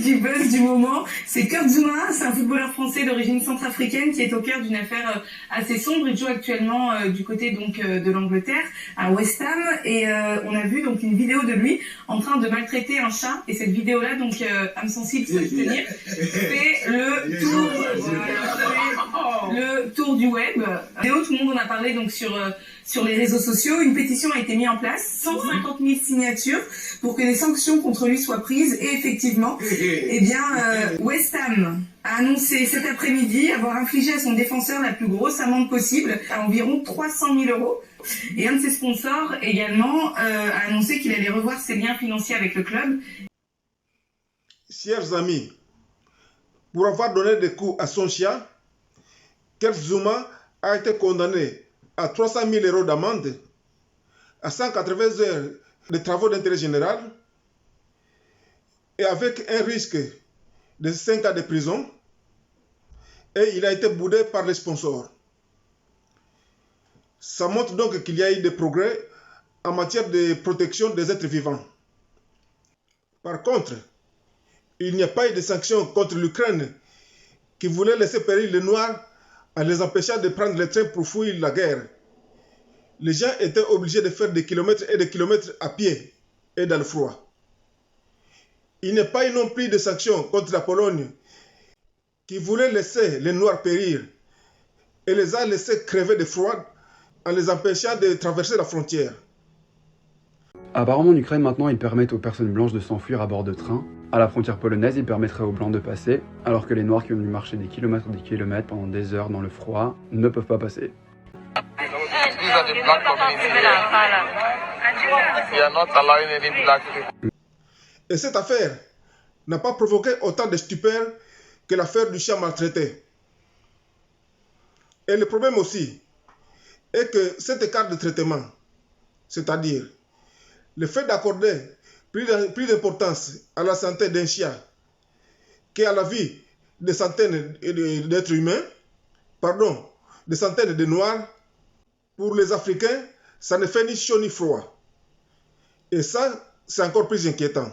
du buzz du moment. C'est Kurt Zouma, c'est un footballeur français d'origine centrafricaine qui est au cœur d'une affaire assez sombre. Il joue actuellement du côté donc de l'Angleterre, à West Ham, et on a vu donc une vidéo de lui en train de maltraiter un chat. Et cette vidéo-là, donc âme sensible, se tenir, fait le tour du web. Vidéo, tout le monde en a parlé donc sur les réseaux sociaux. Une pétition a été mise en place, 150 000 signatures pour que des sanctions contre lui soient prises. Et effectivement, eh bien, West Ham a annoncé cet après-midi avoir infligé à son défenseur la plus grosse amende possible, à environ 300 000 euros. Et un de ses sponsors également a annoncé qu'il allait revoir ses liens financiers avec le club. Chers amis, pour avoir donné des coups à son chien, Kurt Zouma a été condamné à 300 000 euros d'amende, à 180 heures de travaux d'intérêt général et avec un risque de 5 ans de prison, et il a été boudé par les sponsors. Ça montre donc qu'il y a eu des progrès en matière de protection des êtres vivants. Par contre, il n'y a pas eu de sanctions contre l'Ukraine qui voulait laisser périr les Noirs en les empêchant de prendre les trains pour fuir la guerre. Les gens étaient obligés de faire des kilomètres et des kilomètres à pied et dans le froid. Il n'y a pas eu non plus de sanctions contre la Pologne qui voulait laisser les Noirs périr et les a laissés crever de froid en les empêchant de traverser la frontière. Apparemment en Ukraine maintenant ils permettent aux personnes blanches de s'enfuir à bord de trains. À la frontière polonaise ils permettraient aux blancs de passer, alors que les noirs qui ont dû marcher des kilomètres pendant des heures dans le froid ne peuvent pas passer. Et cette affaire n'a pas provoqué autant de stupeur que l'affaire du chien maltraité. Et le problème aussi est que cet écart de traitement, c'est-à-dire le fait d'accorder plus d'importance à la santé d'un chien qu'à la vie de centaines d'êtres humains, de centaines de Noirs, pour les Africains, ça ne fait ni chaud ni froid. Et ça, c'est encore plus inquiétant.